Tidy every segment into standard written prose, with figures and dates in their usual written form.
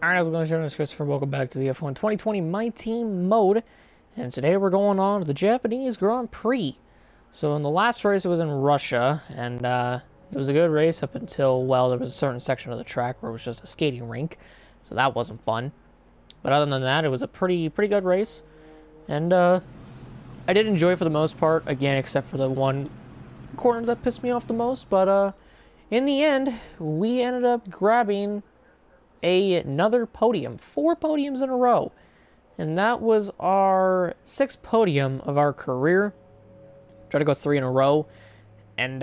Alright, how's it going? It's Christopher. Welcome back to the F1 2020 My Team mode. And today we're going on to the Japanese Grand Prix. So in the last race, it was in Russia, and it was a good race up until, well, there was a certain section of the track where it was just a skating rink. So that wasn't fun. But other than that, it was a pretty good race. And I did enjoy it for the most part, again, except for the one corner that pissed me off the most. But in the end, we ended up grabbing another podium, 4 podiums in a row, and that was our 6th podium of our career. Tried to go 3 in a row, and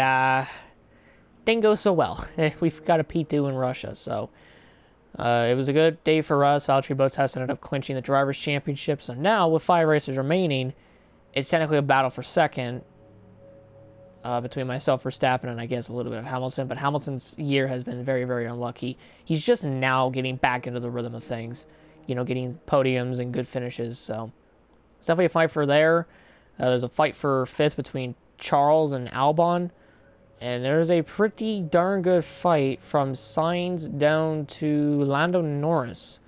didn't go so well. We've got a P2 in Russia, so it was a good day for us. Valtteri Bottas ended up clinching the Drivers' Championship, so now with 5 races remaining, it's technically a battle for second between myself, Verstappen, and I guess a little bit of Hamilton. But Hamilton's year has been very unlucky. He's just now getting back into the rhythm of things, you know, getting podiums and good finishes. So it's definitely a fight for there. There's a fight for 5th between Charles and Albon, and there's a pretty darn good fight from Sainz down to Lando Norris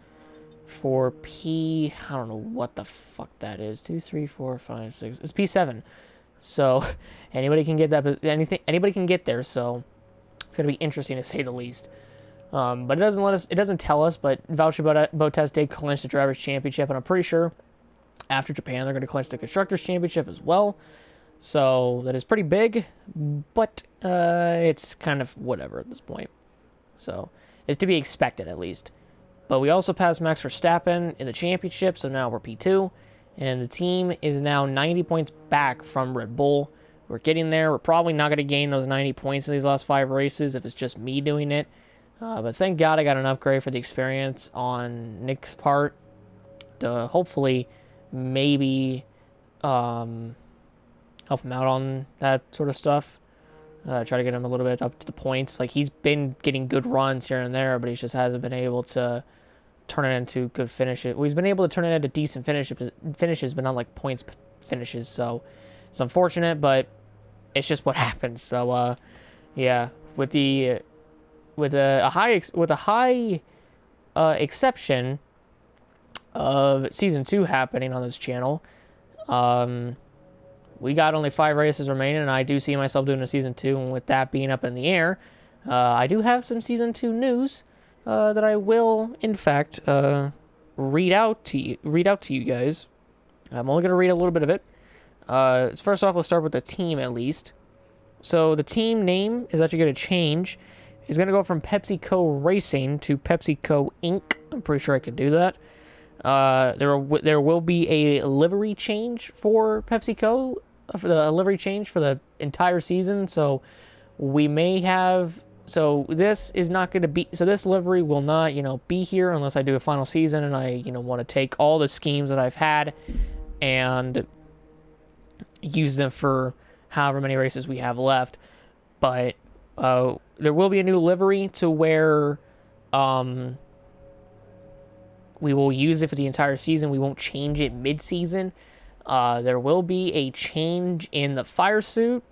for I don't know what the fuck that is. 2, 3, 4, 5, 6. It's P7. So anybody can get that. Anybody can get there. So it's gonna be interesting to say the least. But it doesn't let us. It doesn't tell us. But Valtteri Bottas did clinch the Drivers' Championship, and I'm pretty sure after Japan they're gonna clinch the Constructors' Championship as well. So that is pretty big. But it's kind of whatever at this point. So it's to be expected at least. But we also passed Max Verstappen in the championship, so now we're P2. And the team is now 90 points back from Red Bull. We're getting there. We're probably not going to gain those 90 points in these last 5 races if it's just me doing it. But thank God I got an upgrade for the experience on Nick's part to hopefully maybe help him out on that sort of stuff. Try to get him a little bit up to the points. Like, he's been getting good runs here and there, but he just hasn't been able to turn it into good finishes. Well, he's been able to turn it into decent finishes, but not like points finishes. So it's unfortunate, but it's just what happens. So yeah, with a high exception of season 2 happening on this channel, we got only 5 races remaining, and I do see myself doing a season 2. And with that being up in the air, I do have some season 2 news that I will, in fact, read out to you guys. I'm only going to read a little bit of it. First off, let's start with the team at least. So the team name is actually going to change. It's going to go from PepsiCo Racing to PepsiCo Inc. I'm pretty sure I can do that. There will be a livery change for PepsiCo, for the livery change for the entire season. So we may have. So this is not going to be. So this livery will not, be here unless I do a final season and I, want to take all the schemes that I've had and use them for however many races we have left. But there will be a new livery to where we will use it for the entire season. We won't change it mid-season. There will be a change in the fire suit.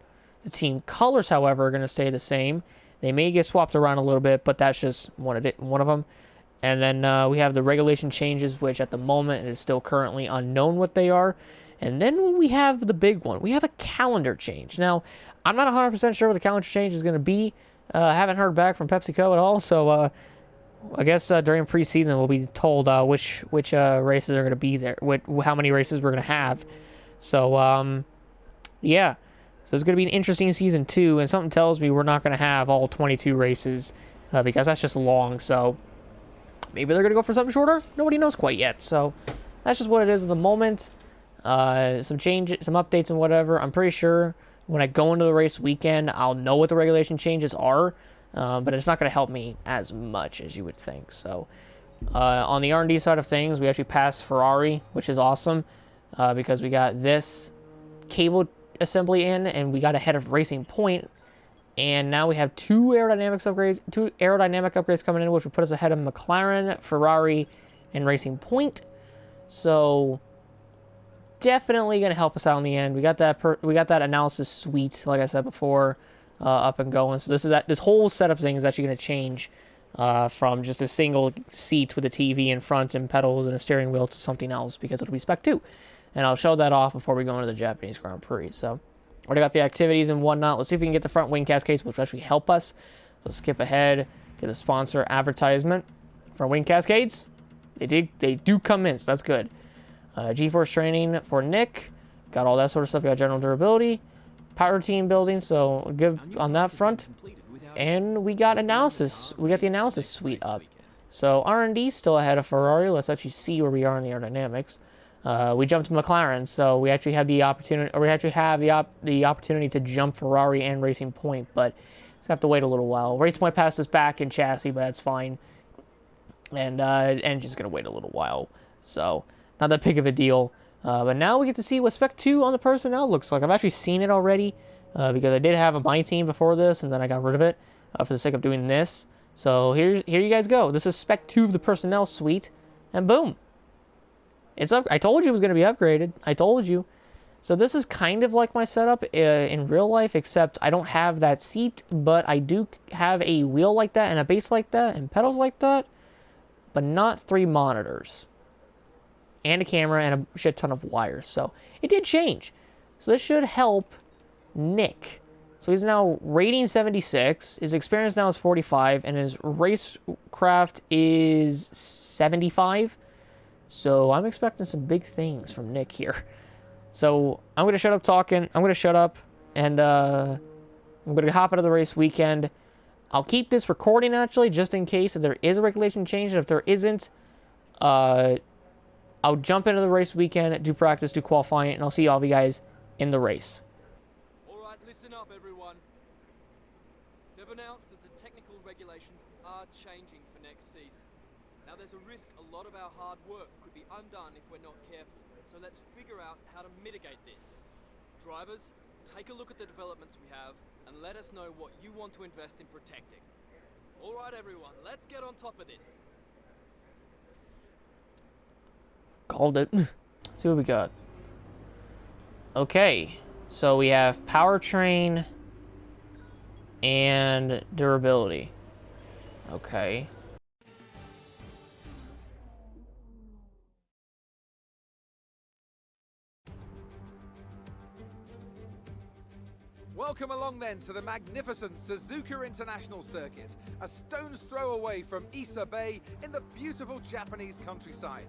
The team colors, however, are going to stay the same. They may get swapped around a little bit, but that's just one of them. And then we have the regulation changes, which at the moment it is still currently unknown what they are. And then we have the big one. We have a calendar change. Now, I'm not 100% sure what the calendar change is going to be. I haven't heard back from PepsiCo at all, so I guess during preseason we'll be told which races are going to be there, how many races we're going to have. So, yeah. So it's going to be an interesting season 2, and something tells me we're not going to have all 22 races because that's just long. So maybe they're going to go for something shorter. Nobody knows quite yet. So that's just what it is at the moment. Some changes, some updates, and whatever. I'm pretty sure when I go into the race weekend, I'll know what the regulation changes are, but it's not going to help me as much as you would think. So on the R&D side of things, we actually passed Ferrari, which is awesome because we got this cable assembly in, and we got ahead of Racing Point, and now we have two aerodynamic upgrades coming in, which will put us ahead of McLaren, Ferrari, and Racing Point. So definitely going to help us out in the end. We got that analysis suite, like I said before, up and going. So this whole set of things is actually going to change from just a single seat with a TV in front and pedals and a steering wheel to something else, because it'll be Spec 2. And I'll show that off before we go into the Japanese Grand Prix. So, already got the activities and whatnot. Let's see if we can get the front wing cascades, which will actually help us. Let's skip ahead, get a sponsor advertisement. Front wing cascades, they do come in, so that's good. G-force training for Nick. Got all that sort of stuff. Got general durability. Power team building, so good on that front. And we got analysis. We got the analysis suite up. So R&D still ahead of Ferrari. Let's actually see where we are in the aerodynamics. We jumped to McLaren, so we actually have the opportunity, or we actually have the opportunity to jump Ferrari and Racing Point, but it's gonna have to wait a little while. Racing Point passed us back in chassis, but that's fine. And engine's gonna wait a little while, so not that big of a deal. But now we get to see what Spec 2 on the personnel looks like. I've actually seen it already, because I did have my team before this, and then I got rid of it for the sake of doing this. So here you guys go. This is Spec 2 of the personnel suite, and boom. It's up. I told you it was going to be upgraded. I told you. So this is kind of like my setup in real life, except I don't have that seat, but I do have a wheel like that, and a base like that, and pedals like that, but not 3 monitors. And a camera and a shit ton of wires. So it did change. So this should help Nick. So he's now rating 76. His experience now is 45. And his racecraft is 75. So I'm expecting some big things from Nick here. So I'm going to shut up talking. I'm going to shut up. And I'm going to hop out of the race weekend. I'll keep this recording, actually, just in case if there is a regulation change. And if there isn't, I'll jump into the race weekend, do practice, do qualifying, and I'll see all of you guys in the race. All right, listen up, everyone. They've announced that the technical regulations are changing for next season. Now, there's a risk a lot of our hard work could be undone if we're not careful. So let's figure out how to mitigate this. Drivers, take a look at the developments we have and let us know what you want to invest in protecting. All right, everyone, let's get on top of this. Called it. See what we got. Okay, so we have powertrain and durability. Okay. Welcome along then to the magnificent Suzuka International Circuit, a stone's throw away from Issa Bay in the beautiful Japanese countryside.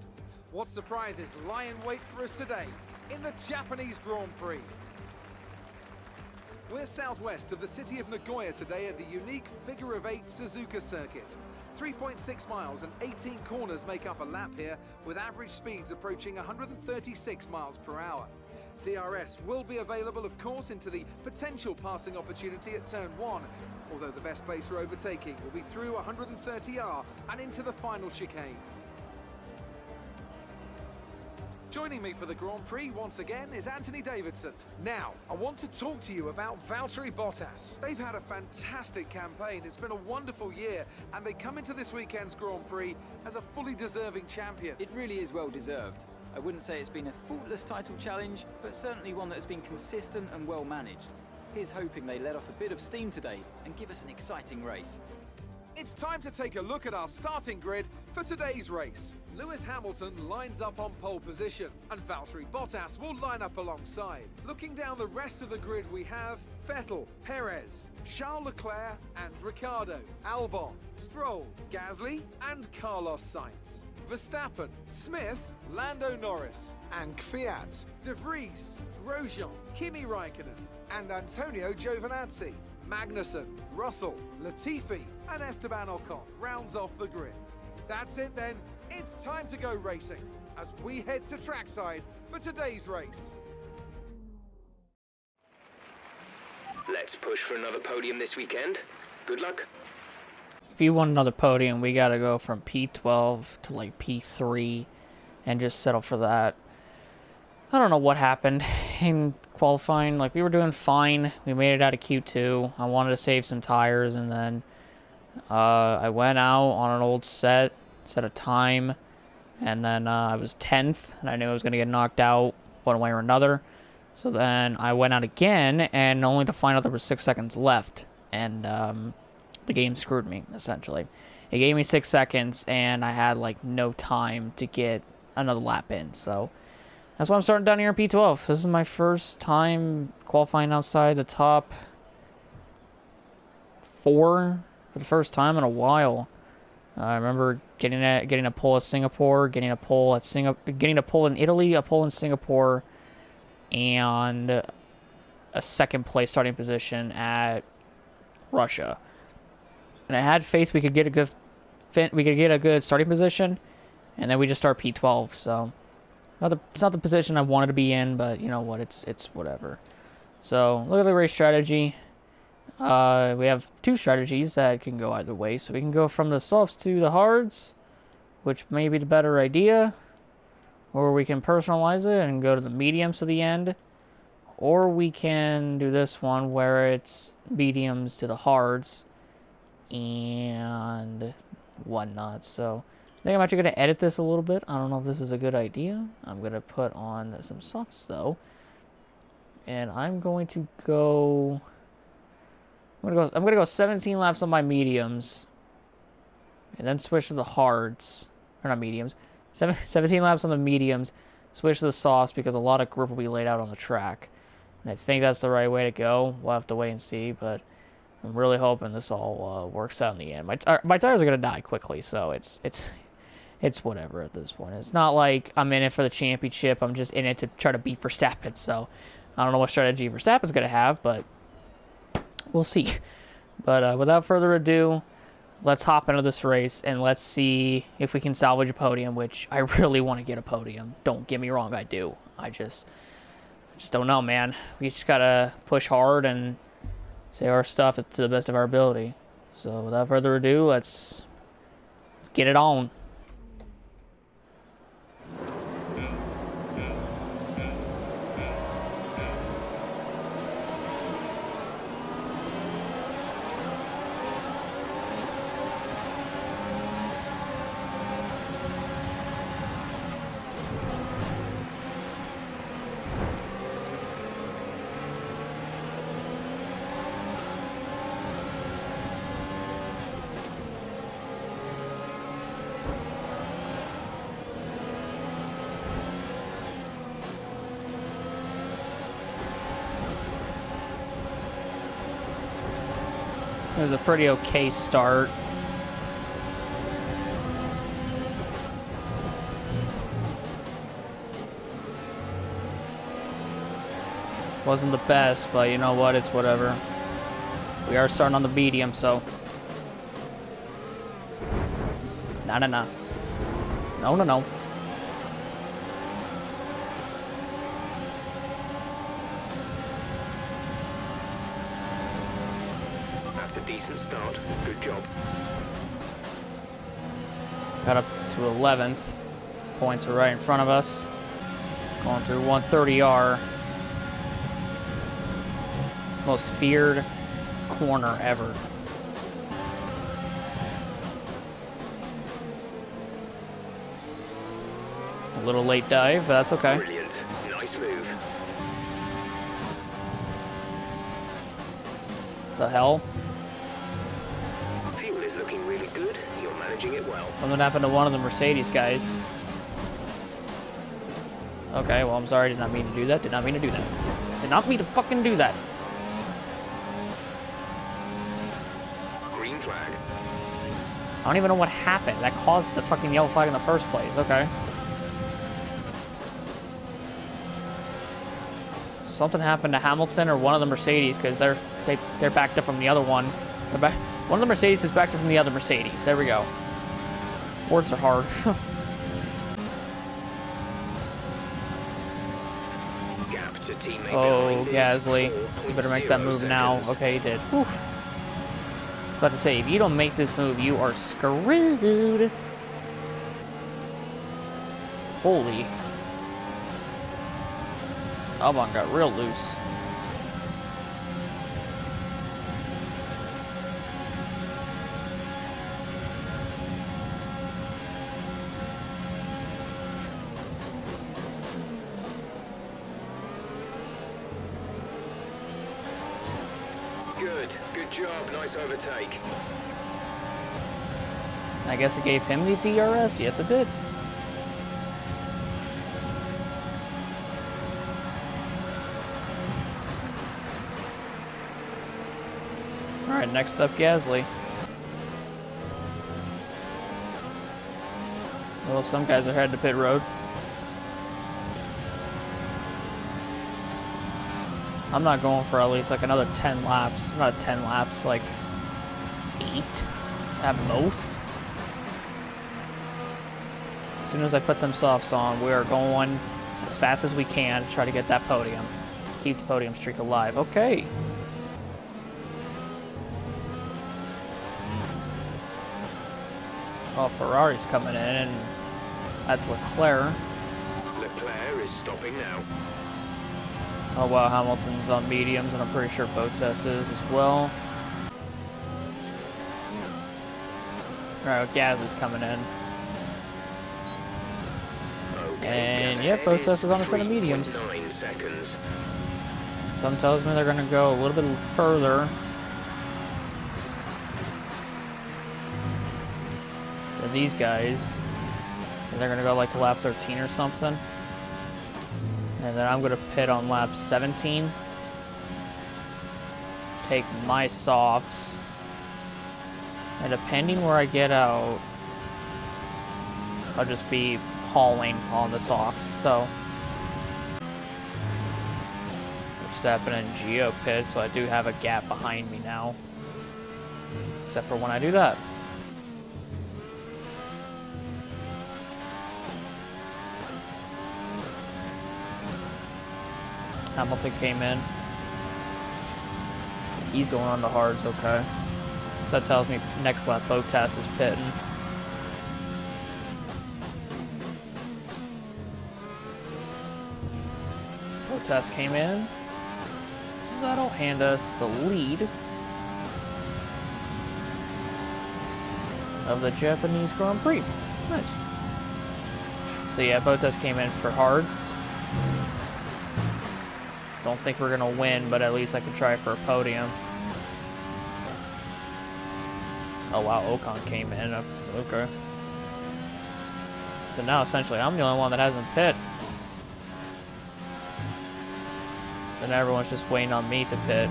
What surprises lie in wait for us today in the Japanese Grand Prix? We're southwest of the city of Nagoya today at the unique figure-of-8 Suzuka circuit. 3.6 miles and 18 corners make up a lap here, with average speeds approaching 136 miles per hour. DRS will be available, of course, into the potential passing opportunity at turn 1, although the best place for overtaking will be through 130R and into the final chicane. Joining me for the Grand Prix once again is Anthony Davidson. Now, I want to talk to you about Valtteri Bottas. They've had a fantastic campaign. It's been a wonderful year, and they come into this weekend's Grand Prix as a fully deserving champion. It really is well deserved. I wouldn't say it's been a faultless title challenge, but certainly one that has been consistent and well managed. Here's hoping they let off a bit of steam today and give us an exciting race. It's time to take a look at our starting grid for today's race. Lewis Hamilton lines up on pole position, and Valtteri Bottas will line up alongside. Looking down the rest of the grid, we have Vettel, Perez, Charles Leclerc and Ricciardo, Albon, Stroll, Gasly and Carlos Sainz, Verstappen, Smith, Lando Norris and Kvyat, De Vries, Grosjean, Kimi Raikkonen and Antonio Giovinazzi. Magnussen, Russell, Latifi and Esteban Ocon rounds off the grid. That's it then, it's time to go racing as we head to trackside for today's race. Let's push for another podium this weekend. Good luck. If you want another podium, we gotta go from P12 to like P3 and just settle for that. I don't know what happened in qualifying. Like, we were doing fine. We made it out of Q2. I wanted to save some tires, and then I went out on an old set of time, and then I was 10th, and I knew I was going to get knocked out one way or another. So then I went out again, and only to find out there was 6 seconds left, and the game screwed me, essentially. It gave me 6 seconds, and I had like no time to get another lap in. So that's why I'm starting down here in P12. This is my first time qualifying outside the top 4 for the first time in a while. I remember getting a pole at Singapore, getting a pole in Italy, a pole in Singapore, and a second place starting position at Russia. And I had faith we could get a good starting position, and then we just start P12. So it's not the position I wanted to be in, but you know what? It's whatever. So look at the race strategy. We have 2 strategies that can go either way. So we can go from the softs to the hards, which may be the better idea. Or we can personalize it and go to the mediums to the end. Or we can do this one where it's mediums to the hards and whatnot. So I think I'm actually going to edit this a little bit. I don't know if this is a good idea. I'm going to put on some softs though. And I'm going to go... I'm gonna go 17 laps on my mediums, and then switch to the hards, or not mediums. 17 laps on the mediums, switch to the softs because a lot of grip will be laid out on the track, and I think that's the right way to go. We'll have to wait and see, but I'm really hoping this all works out in the end. My tires are gonna die quickly, so it's whatever at this point. It's not like I'm in it for the championship. I'm just in it to try to beat Verstappen. So I don't know what strategy Verstappen's gonna have, but we'll see. But without further ado, let's hop into this race and let's see if we can salvage a podium, which I really want to get a podium. Don't get me wrong, I do. I just don't know, man. We just gotta push hard and say our stuff to the best of our ability. So without further ado, let's get it on. It was a pretty okay start. Wasn't the best, but you know what? It's whatever. We are starting on the medium, so... No. No. That's a decent start. Good job. Got up to 11th. Points are right in front of us. Going through 130R. Most feared corner ever. A little late dive, but that's okay. Brilliant. Nice move. The hell? Fuel is looking really good. You're managing it well. Something happened to one of the Mercedes guys. Okay, well, I'm sorry. Did not mean to do that. Did not mean to do that. Did not mean to fucking do that. Green flag. I don't even know what happened. That caused the fucking yellow flag in the first place. Okay. Something happened to Hamilton or one of the Mercedes because they're backed up from the other one. One of the Mercedes is backed up from the other Mercedes. There we go. Words are hard. Gap to teammate Oh, behind is Gasly. You better make that move now. 4.0 Okay, you did. Oof. About to say, if you don't make this move, you are screwed. Holy. Albon got real loose. Good job. Nice overtake. I guess it gave him the DRS. Yes, it did. Alright, next up, Gasly. Well, some guys are headed to pit road. I'm not going for at least like another 10 laps. Not 10 laps, like 8 at most. As soon as I put them softs on, we are going as fast as we can to try to get that podium. Keep the podium streak alive. Okay. Oh, Ferrari's coming in, and that's Leclerc. Leclerc is stopping now. Oh wow, Hamilton's on mediums, and I'm pretty sure Bottas is as well. Alright, Gasly's coming in. Okay, And yep, Bottas is on a set of mediums. 9 seconds. Some tells me they're going to go a little bit further than these guys. And they're going to go like to lap 13 or something. And then I'm going to pit on lap 17. Take my softs. And depending where I get out, I'll just be hauling on the softs. So Verstappen and Gio pit, so I do have a gap behind me now. Except for when I do that. Hamilton came in. He's going on the hards, okay. So that tells me next lap Bottas is pitting. Bottas came in. So that'll hand us the lead of the Japanese Grand Prix. Nice. So yeah, Bottas came in for hards. Don't think we're gonna win, but at least I can try for a podium. Oh wow, Ocon came in. Okay. So now essentially I'm the only one that hasn't pit. So now everyone's just waiting on me to pit.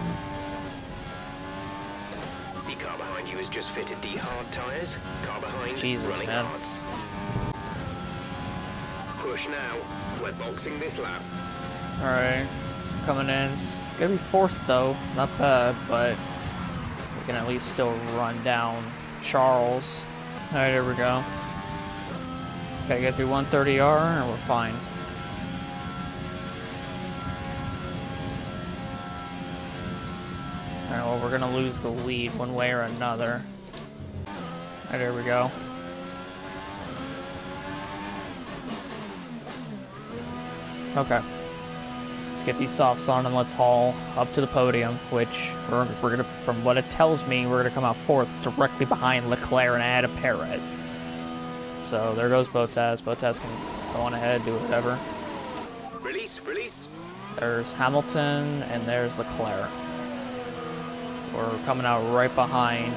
The car behind you has just fitted the hard tyres. Car behind, Jesus, running man. hards. Push now. We're boxing this lap. Alright. Coming in. It's gonna be fourth though, not bad, but we can at least still run down Charles. Alright, here we go. Just gotta get through 130R and we're fine. Alright, well we're gonna lose the lead one way or another. Alright, here we go. Okay. Let's get these softs on and let's haul up to the podium, which we're gonna, from what it tells me, we're gonna come out fourth, directly behind Leclerc and ahead of Perez. So there goes Bottas. Bottas can go on ahead, do whatever. Release, release. There's Hamilton and there's Leclerc. So we're coming out right behind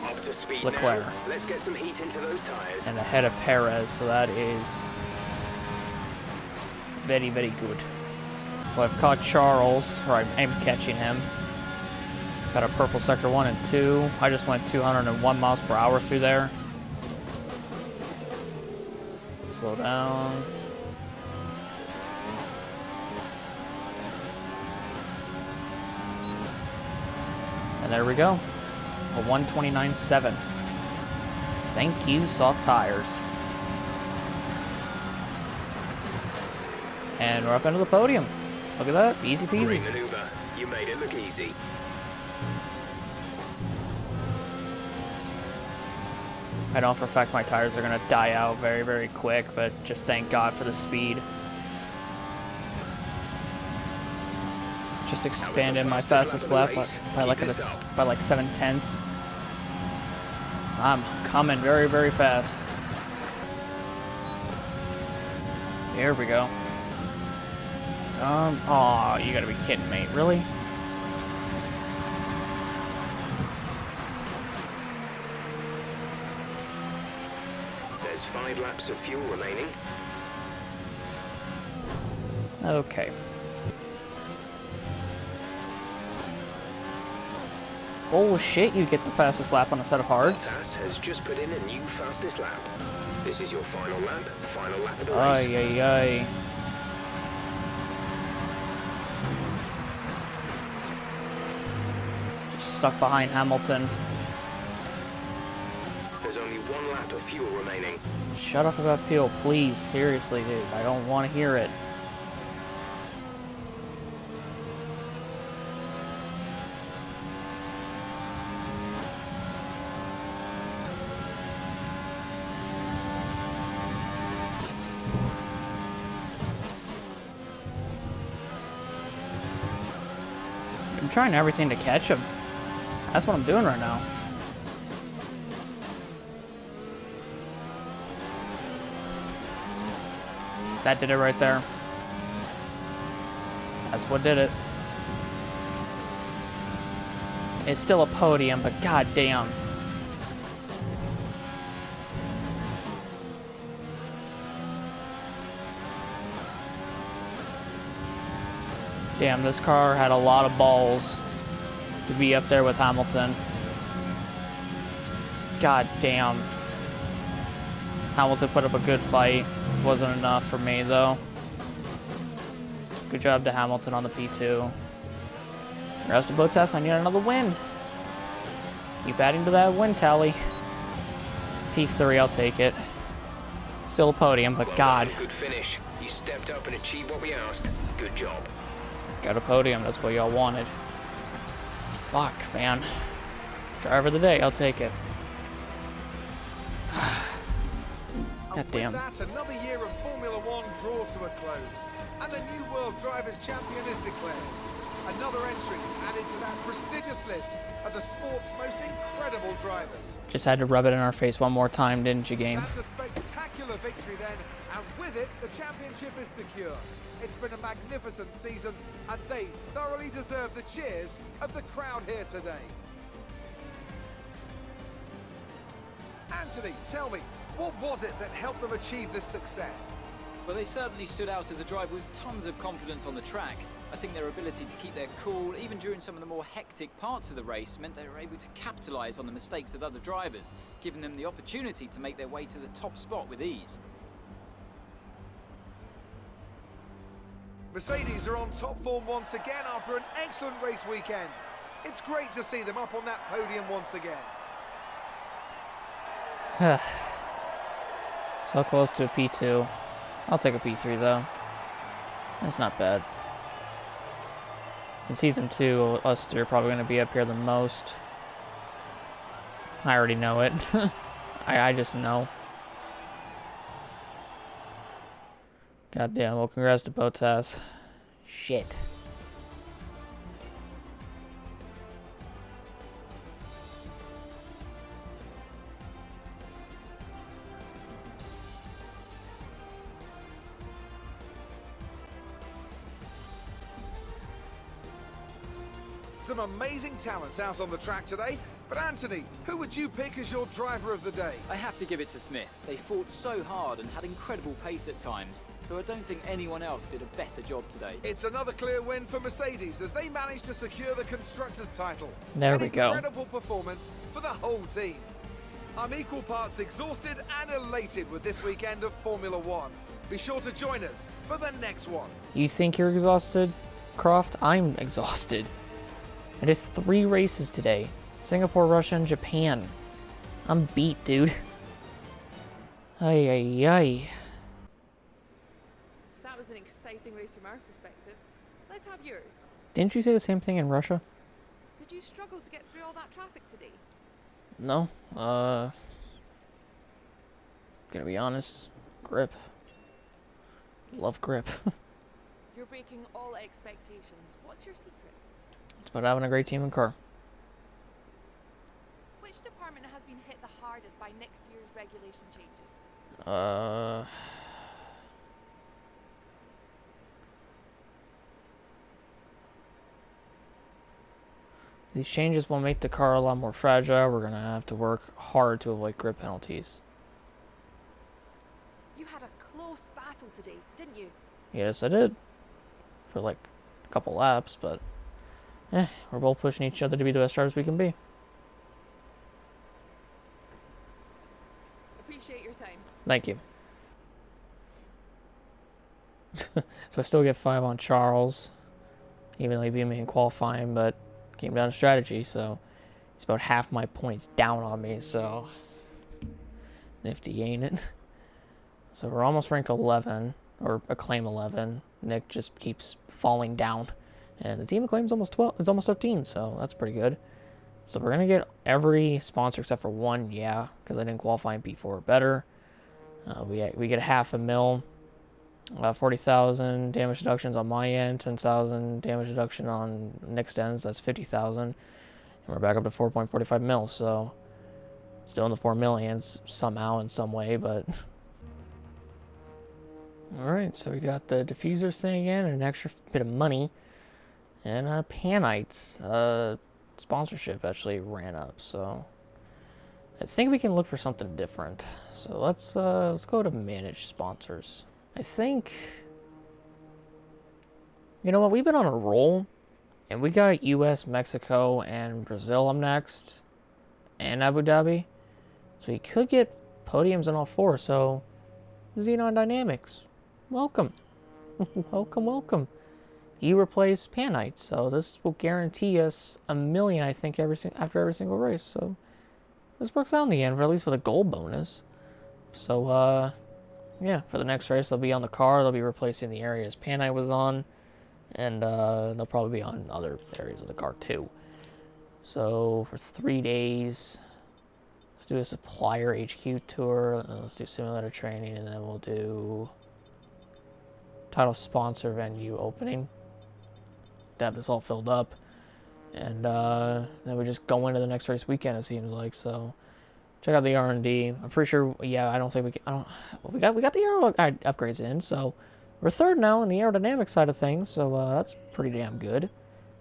Up to speed Leclerc. now. Let's get some heat into those tyres. and ahead of Perez. So that is very, very good. Well, I've caught Charles, or I'm catching him. Got a purple sector 1 and 2. I just went 201 miles per hour through there. Slow down. And there we go. A 129.7. Thank you, soft tires. And we're up into the podium. Look at that. Easy peasy. Great maneuver. You made it look easy. I know for a fact my tires are going to die out very, very quick, but just thank God for the speed. Just expanded my fastest lap by like 7/10. I'm coming very, very fast. Here we go. Aw, you gotta be kidding me. Really? 5 laps of fuel remaining. Okay. Bullshit, you get the fastest lap on a set of hards. Bottas has just put in a new fastest lap. This is your final lap of the race. Ay, ay, ay. Just stuck behind Hamilton. There's only 1 lap of fuel remaining. Shut up about Peel, please. Seriously, dude. I don't want to hear it. I'm trying everything to catch him. That's what I'm doing right now. That did it right there. That's what did it. It's still a podium, but goddamn. Damn, this car had a lot of balls to be up there with Hamilton. God damn. Hamilton put up a good fight. Wasn't enough for me, though. Good job to Hamilton on the P2. Rest of Bottas on yet another win. Keep adding to that win tally. P3, I'll take it. Still a podium, but Well God. done, good finish. You stepped up and achieved what we asked. Good job. Got a podium, that's what y'all wanted. Fuck, man. Driver of the day, I'll take it. God damn. With that, another year of Formula One draws to a close, and a new World Drivers' Champion is declared. Another entry added to that prestigious list of the sport's most incredible drivers. Just had to rub it in our face one more time, didn't you, game? That's a spectacular victory then, and with it, the championship is secure. It's been a magnificent season, and they thoroughly deserve the cheers of the crowd here today. Anthony, tell me, what was it that helped them achieve this success? Well, they certainly stood out as a driver with tons of confidence on the track. I think their ability to keep their cool, even during some of the more hectic parts of the race, meant they were able to capitalise on the mistakes of other drivers, giving them the opportunity to make their way to the top spot with ease. Mercedes are on top form once again after an excellent race weekend. It's great to see them up on that podium once again. So close to a P2. I'll take a P3 though. That's not bad. In Season 2, us three are probably going to be up here the most. I already know it. I just know. Goddamn, well congrats to Bottas. Shit. Some amazing talents out on the track today, but Anthony, who would you pick as your driver of the day? I have to give it to Smith. They fought so hard and had incredible pace at times, so I don't think anyone else did a better job today. It's another clear win for Mercedes as they managed to secure the Constructors' title. There we go. An incredible performance for the whole team. I'm equal parts exhausted and elated with this weekend of Formula One. Be sure to join us for the next one. You think you're exhausted, Croft? I'm exhausted. I did 3 races today. Singapore, Russia, and Japan. I'm beat, dude. Ay, ay, ay. So that was an exciting race from our perspective. Let's have yours. Didn't you say the same thing in Russia? Did you struggle to get through all that traffic today? No. Gonna be honest. Grip. Love grip. You're breaking all expectations. What's your secret? It's about having a great team and car. Which department has been hit the hardest by next year's regulation changes? These changes will make the car a lot more fragile. We're gonna have to work hard to avoid grip penalties. had a close battle today, didn't you? Yes, I did. For like a couple laps, but we're both pushing each other to be the best drivers we can be. Appreciate your time. Thank you. So I still get 5 on Charles, even though he beat me in qualifying, but came down to strategy, so he's about half my points down on me, so nifty, ain't it? So we're almost ranked 11, or acclaim 11. Nick just keeps falling down, and the team acclaim's almost 12. It's almost 13, so that's pretty good. So we're gonna get every sponsor except for one, yeah, because I didn't qualify in P4 or better. We get $500,000. 40,000 damage deductions on my end, 10,000 damage deduction on Nick's ends, that's 50,000. And we're back up to 4.45 mil, so still in the 4 millions somehow in some way, but alright, so we got the diffuser thing in and an extra bit of money. And Panites sponsorship actually ran up, so I think we can look for something different. So let's go to manage sponsors. I think, you know what, we've been on a roll, and we got US, Mexico, and Brazil up next, and Abu Dhabi, so we could get podiums in all 4, so Xenon Dynamics, welcome, welcome. You replace Panites, so this will guarantee us $1 million, I think, after every single race, so this works out in the end, for at least for the gold bonus. So, yeah, for the next race, they'll be on the car. They'll be replacing the areas Panite was on. And they'll probably be on other areas of the car, too. So, for 3 days, let's do a supplier HQ tour. Let's do simulator training. And then we'll do title sponsor venue opening. Have this all filled up. And then we just go into the next race weekend, it seems like. So, check out the R&D. I'm pretty sure, yeah, I don't think we can, well, we got the aero upgrades in, so we're 3rd now in the aerodynamic side of things, so that's pretty damn good.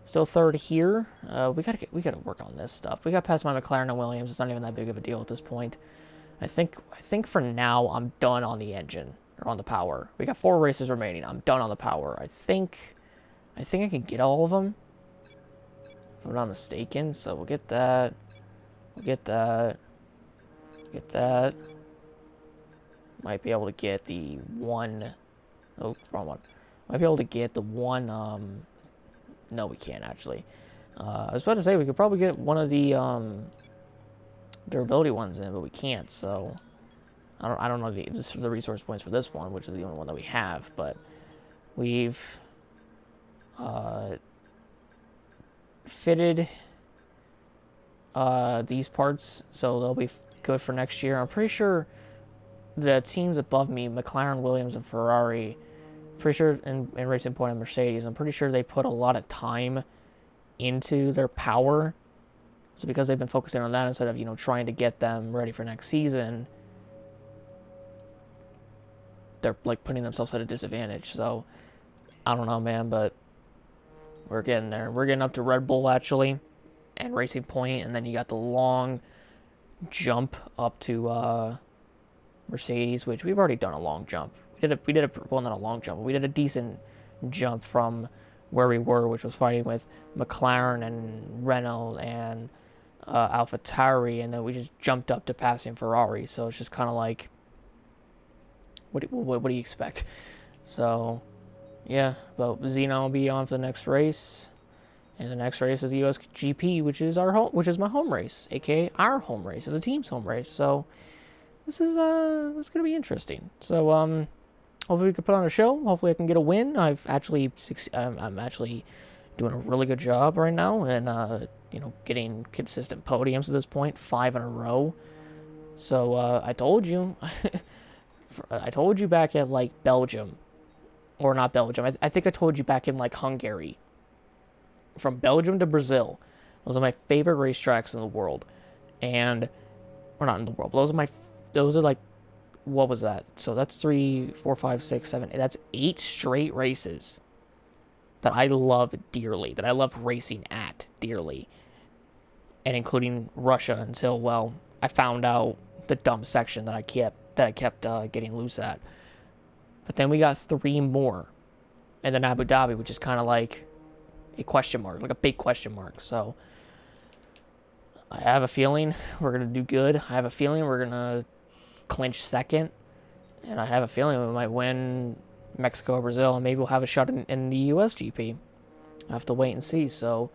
Still 3rd here. We gotta work on this stuff. We got past my McLaren and Williams. It's not even that big of a deal at this point. I think for now I'm done on the engine or on the power. We got 4 races remaining. I'm done on the power. I think I can get all of them, if I'm not mistaken. So we'll get that. We'll get that. Get that. Might be able to get the one. Oh, wrong one. Might be able to get the one. No, we can't actually. I was about to say we could probably get one of the durability ones in, but we can't. So I don't know the resource points for this one, which is the only one that we have. But we've fitted these parts, so they'll be good for next year. I'm pretty sure the teams above me, McLaren, Williams, and Ferrari, pretty sure, and Racing Point and Mercedes, I'm pretty sure they put a lot of time into their power. So because they've been focusing on that instead of, you know, trying to get them ready for next season, they're like putting themselves at a disadvantage. So I don't know, man, but we're getting there. We're getting up to Red Bull actually, and Racing Point, and then you got the long jump up to Mercedes, which we've already done a long jump. Well, not a long jump, but we did a decent jump from where we were, which was fighting with McLaren and Renault and AlphaTauri, and then we just jumped up to passing Ferrari. So it's just kind of like, what do you expect? So yeah, but Xenon will be on for the next race. And the next race is the US GP, which is my home race, aka our home race, and the team's home race. So this is it's gonna be interesting. So hopefully we can put on a show. Hopefully I can get a win. I'm actually doing a really good job right now, and you know, getting consistent podiums at this point, 5 in a row. So I told you, I told you back at like Belgium, or not Belgium. I think I told you back in like Hungary. From Belgium to Brazil, those are my favorite racetracks in the world, or not in the world. Those are like, what was that? So that's 3, 4, 5, 6, 7. That's 8 straight races that I love dearly, that I love racing at dearly, and including Russia until, well, I found out the dumb section that I kept that it kept getting loose at. But then we got 3 more. And then Abu Dhabi, which is kind of like a question mark, like a big question mark. So I have a feeling we're going to do good. I have a feeling we're going to clinch second. And I have a feeling we might win Mexico or Brazil, and maybe we'll have a shot in the US GP. I have to wait and see. So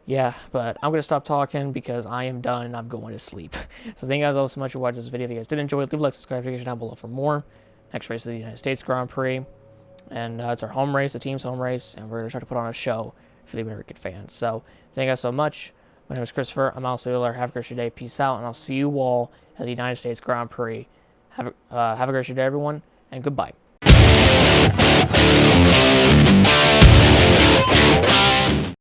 yeah, but I'm going to stop talking because I am done and I'm going to sleep. So thank you guys all so much for watching this video. If you guys did enjoy it, leave a like, subscribe, notification down below for more. Next race is the United States Grand Prix. And it's our home race, the team's home race, and we're going to try to put on a show for the American fans. So thank you guys so much. My name is Christopher. I'm Al Sailor. Have a great day. Peace out, and I'll see you all at the United States Grand Prix. Have a great day, everyone, and goodbye.